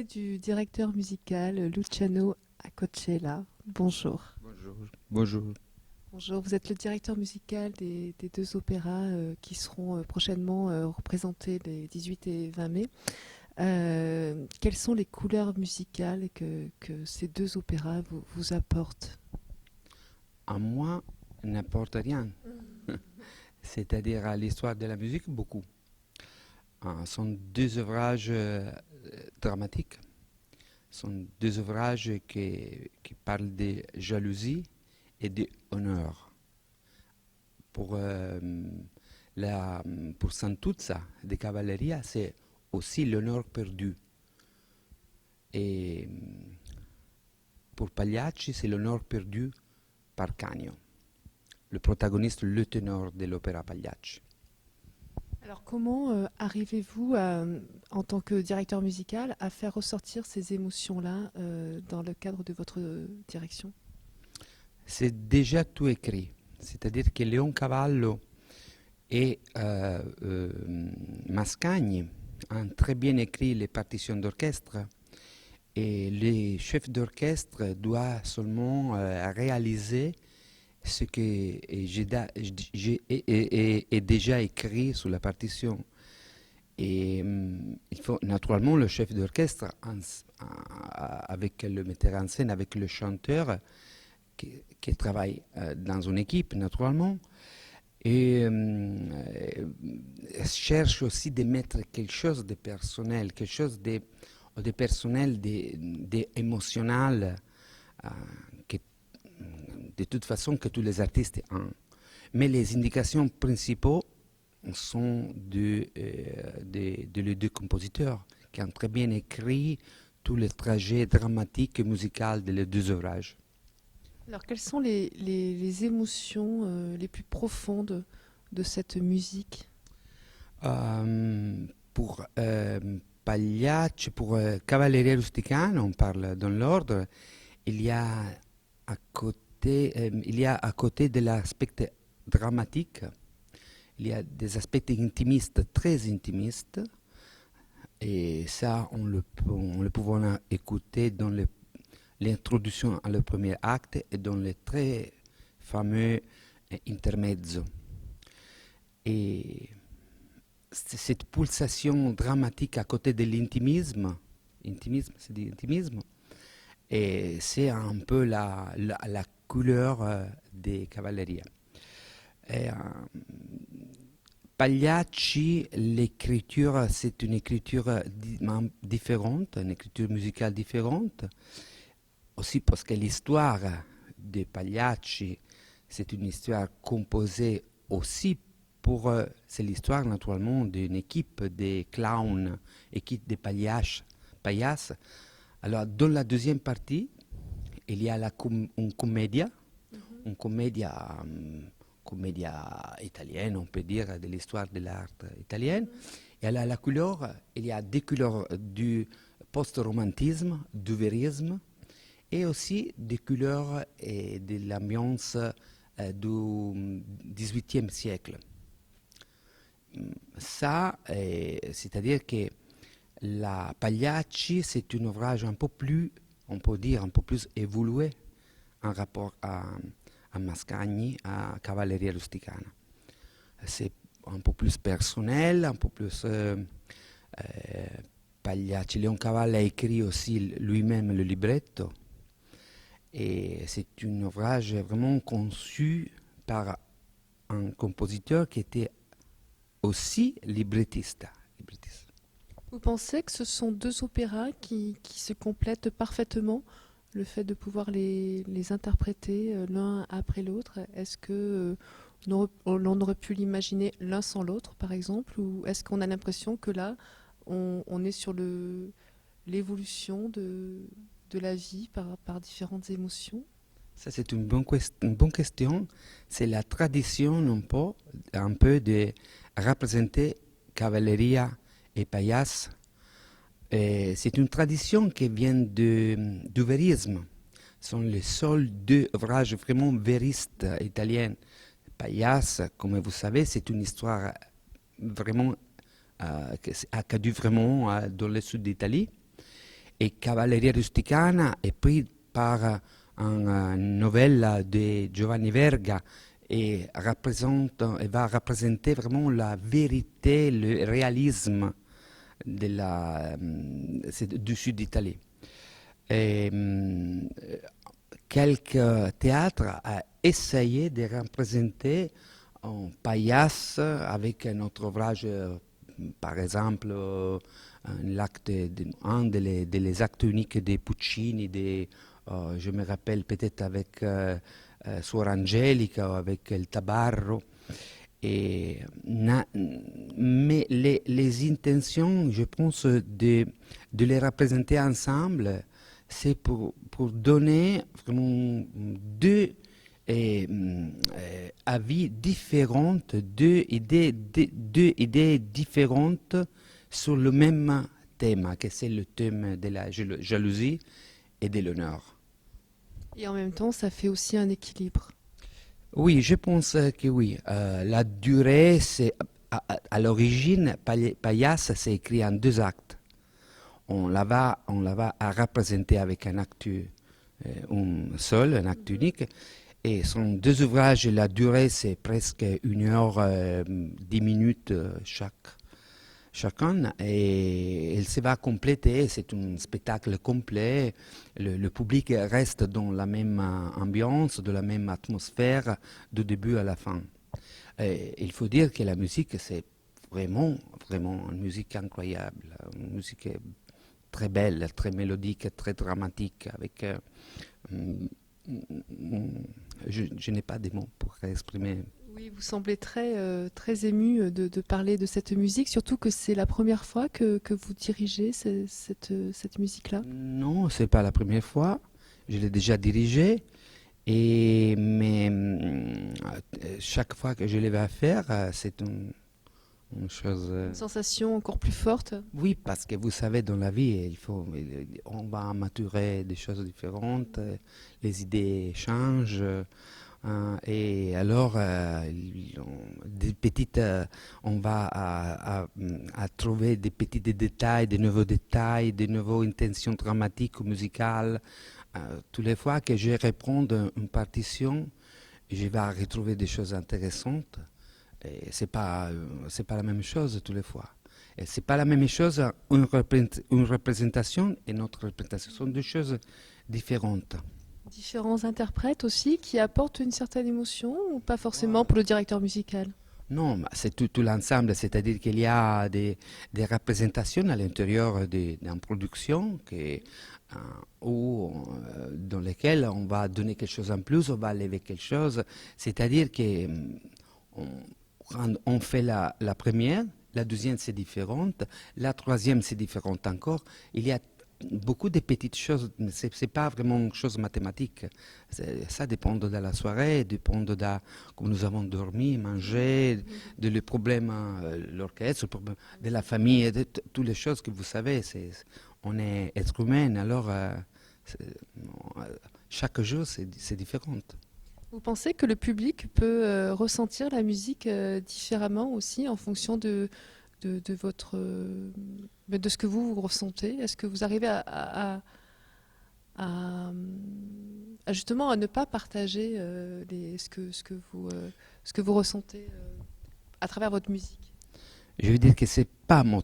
côté du directeur musical Luciano Acocella. Bonjour. Bonjour. Bonjour. Bonjour, vous êtes le directeur musical des deux opéras qui seront prochainement représentés les 18 et 20 mai. Quelles sont les couleurs musicales que ces deux opéras vous apportent? À moi, n'importe rien. C'est-à-dire à l'histoire de la musique, beaucoup. Ce sont deux ouvrages dramatiques. Ce sont deux ouvrages qui parlent de jalousie et d'honneur. Pour, pour Santuzza de Cavalleria, c'est aussi l'honneur perdu. Et pour Pagliacci, c'est l'honneur perdu par Canio, le protagoniste, le ténor de l'opéra Pagliacci. Alors comment arrivez-vous en tant que directeur musical à faire ressortir ces émotions-là dans le cadre de votre direction? C'est déjà tout écrit, c'est-à-dire que Leoncavallo et Mascagni ont très bien écrit les partitions d'orchestre et les chefs d'orchestre doivent seulement réaliser ce que j'ai déjà écrit sur la partition. Et il faut naturellement le chef d'orchestre avec le metteur en scène, avec le chanteur qui travaille dans une équipe naturellement et cherche aussi de mettre quelque chose de personnel, quelque chose de personnel, d'émotionnel que de toute façon que tous les artistes ont. Mais les indications principales sont de les deux compositeurs qui ont très bien écrit tous les trajets dramatiques et musicaux des deux ouvrages. Alors, quelles sont les émotions les plus profondes de cette musique? Pour Pagliacci, pour Cavalleria Rusticana, on parle dans l'ordre, il y a à côté de l'aspect dramatique, il y a des aspects intimistes, très intimistes, et ça, on le pouvons écouter dans l'introduction à le premier acte et dans les très fameux intermezzo. Et cette pulsation dramatique à côté de l'intimisme, c'est dit intimisme, et c'est un peu la couleur des Cavalleria. Pagliacci, l'écriture, c'est une écriture différente, une écriture musicale différente, aussi parce que l'histoire de Pagliacci, c'est une histoire composée aussi pour, c'est l'histoire naturellement d'une équipe de clowns, équipe de paillasses. Alors dans la deuxième partie, il y a une comédia, une comédia italienne, on peut dire, de l'histoire de l'art italienne. Et à la couleur, il y a des couleurs du post-romantisme, du vérisme, et aussi des couleurs et de l'ambiance du XVIIIe siècle. Ça, c'est-à-dire que la Pagliacci, c'est un ouvrage un peu plus, on peut dire, un peu plus évolué en rapport à Mascagni, à Cavalleria Rusticana. C'est un peu plus personnel, un peu plus... Pagliacci, Leoncavallo a écrit aussi lui-même le libretto. Et c'est un ouvrage vraiment conçu par un compositeur qui était aussi librettiste. Vous pensez que ce sont deux opéras qui se complètent parfaitement, le fait de pouvoir les interpréter l'un après l'autre? Est-ce que l'on aurait pu l'imaginer l'un sans l'autre, par exemple, ou est-ce qu'on a l'impression que là, on est sur l'évolution de la vie par différentes émotions? Ça, c'est une bonne question. C'est la tradition un peu de représenter Cavalleria et Paillasse. C'est une tradition qui vient du vérisme. Ce sont les seuls deux ouvrages vraiment véristes italiens. Paillasse, comme vous savez, c'est une histoire vraiment qui a dû vraiment dans le sud d'Italie. Et Cavalleria Rusticana est pris par une nouvelle de Giovanni Verga et va représenter vraiment la vérité, le réalisme du sud d'Italie. Et, quelques théâtres ont essayé de représenter en paillasse avec notre ouvrage, par exemple, un des actes uniques de Puccini, je me rappelle peut-être avec Suor Angelica ou avec El Tabarro. Mais les intentions, je pense, de les représenter ensemble, c'est pour donner vraiment deux avis différents, deux idées différentes sur le même thème, que c'est le thème de la jalousie et de l'honneur. Et en même temps, ça fait aussi un équilibre. Oui, je pense que oui. La durée, c'est à l'origine, Paillasse, c'est écrit en 2 actes. On la va à représenter avec un acte un acte unique. Et ce sont 2 ouvrages, la durée, c'est presque 1 heure, 10 minutes chacun, et il se va compléter, c'est un spectacle complet, le public reste dans la même ambiance, de la même atmosphère, du début à la fin. Et il faut dire que la musique, c'est vraiment, vraiment une musique incroyable, une musique très belle, très mélodique, très dramatique, avec... je n'ai pas de mots pour exprimer. Oui, vous semblez très ému de parler de cette musique, surtout que c'est la première fois que vous dirigez cette musique-là. Non, c'est pas la première fois. Je l'ai déjà dirigé. Mais chaque fois que je l'ai à faire, c'est une chose. Une sensation encore plus forte. Oui, parce que vous savez, dans la vie, on va maturer des choses différentes, les idées changent. Et alors, des petites, on va à trouver des petits détails, des nouveaux détails, des nouvelles intentions dramatiques ou musicales. Toutes les fois que je reprends une partition, je vais retrouver des choses intéressantes. Et c'est pas la même chose toutes les fois. Et c'est pas la même chose une représentation et notre représentation. Ce sont 2 choses différentes. Différents interprètes aussi qui apportent une certaine émotion ou pas forcément Ah. pour le directeur musical? Non, mais c'est tout l'ensemble, c'est-à-dire qu'il y a des représentations à l'intérieur d'une production dans lesquelles on va donner quelque chose en plus, on va enlever quelque chose. C'est-à-dire que quand on fait la première, la deuxième c'est différente, la troisième c'est différente encore. Il y a beaucoup de petites choses, mais ce n'est pas vraiment une chose mathématique. Ça dépend de la soirée, dépend de comment nous avons dormi, mangé, de les problèmes, l'orchestre, le problème de la famille, de toutes les choses que vous savez. On est être humain, alors c'est- chaque jour c'est différent. Vous pensez que le public peut ressentir la musique différemment aussi en fonction de votre, de ce que vous ressentez? Est-ce que vous arrivez à, justement à ne pas partager ce que vous ressentez à travers votre musique? Je veux dire que c'est pas mon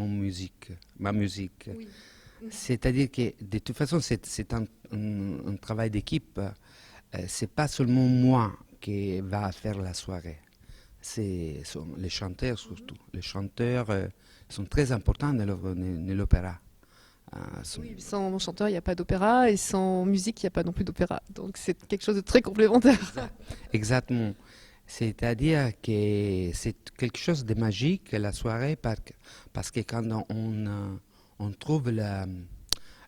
musique, ma musique. Oui. C'est-à-dire que de toute façon, c'est un travail d'équipe. C'est pas seulement moi qui va faire la soirée. Sont les chanteurs surtout. Les chanteurs sont très importants dans l'opéra. Oui, sans chanteur, il n'y a pas d'opéra et sans musique, il n'y a pas non plus d'opéra. Donc c'est quelque chose de très complémentaire. Exactement. C'est-à-dire que c'est quelque chose de magique la soirée parce que quand on trouve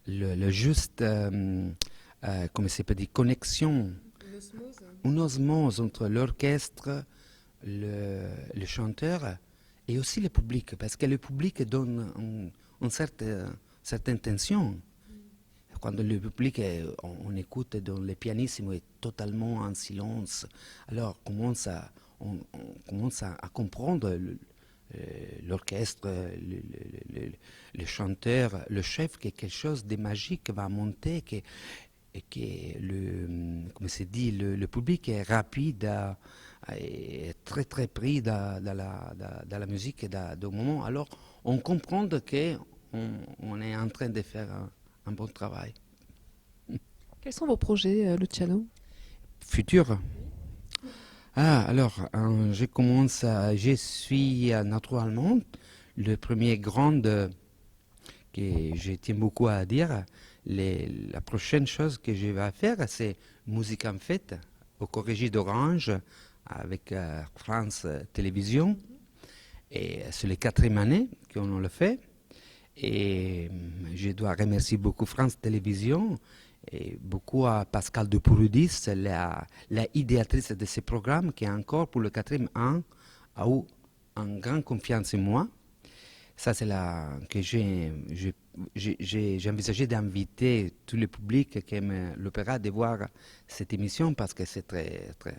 le juste, comment c'est peut dire, connexion, Une osmose. une osmose entre l'orchestre, le chanteur et aussi le public, parce que le public donne une certaine tension. Quand le public, on écoute dans le pianissimo est totalement en silence, alors on commence à comprendre l'orchestre, le chanteur, le chef, que quelque chose de magique va monter, et que comme c'est dit, le public est rapide, est très très pris dans la musique et au moment. Alors on comprend que on est en train de faire un bon travail. Quels sont vos projets, Luciano? Futur. Ah, alors, je suis naturellement le premier grand que je tiens beaucoup à dire. La prochaine chose que je vais faire, c'est Musique en fête au Corrégie d'Orange avec France Télévisions. Et c'est la quatrième année qu'on le fait. Et je dois remercier beaucoup France Télévisions et beaucoup à Pascal Dupuridis, la idéatrice de ce programme, qui encore pour le quatrième an a eu une grande confiance en moi. Ça, c'est là que j'ai envisagé d'inviter tout le public qui aime l'opéra de voir cette émission parce que c'est très, très.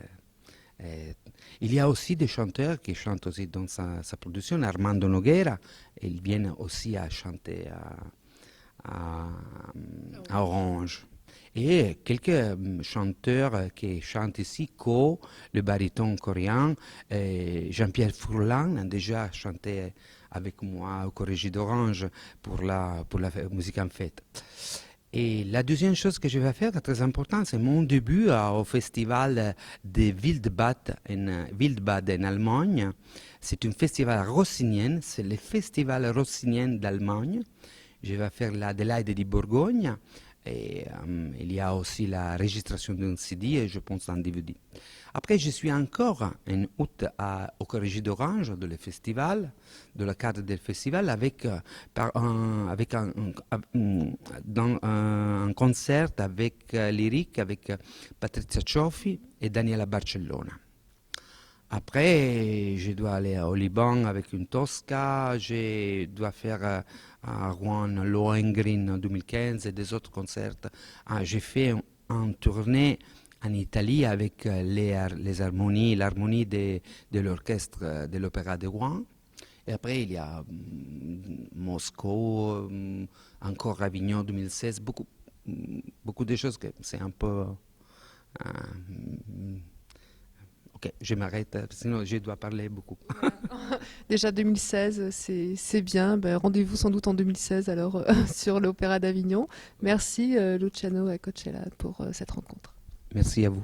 Il y a aussi des chanteurs qui chantent aussi dans sa production. Armando Noguera, il vient aussi à chanter à Orange. Et quelques chanteurs qui chantent ici, Ko, le baryton coréen, Jean-Pierre Furlan a déjà chanté avec moi au Corrégie d'Orange pour la musique en fête. Et la deuxième chose que je vais faire, très important, c'est mon début au festival de Wildbad en Allemagne. C'est un festival rossinien, c'est le festival rossinien d'Allemagne. Je vais faire l'Adélaïde de Bourgogne. Et il y a aussi la registration d'un CD et je pense un DVD. Après, je suis encore en août au Corrégie d'Orange, de le festival, de la carte du festival, avec un concert avec Lyrique, avec Patrizia Cioffi et Daniela Barcellona. Après, je dois aller au Liban avec une Tosca, je dois faire à Rouen Lohengrin en 2015 et des autres concerts. J'ai fait une tournée en Italie avec l'harmonie de l'orchestre de l'Opéra de Rouen. Et après, il y a Moscou, encore Avignon 2016, beaucoup de choses que c'est un peu. Ok, je m'arrête, sinon je dois parler beaucoup. Déjà 2016, c'est bien. Ben, rendez-vous sans doute en 2016 alors sur l'Opéra d'Avignon. Merci Luciano Acocella pour cette rencontre. Merci à vous.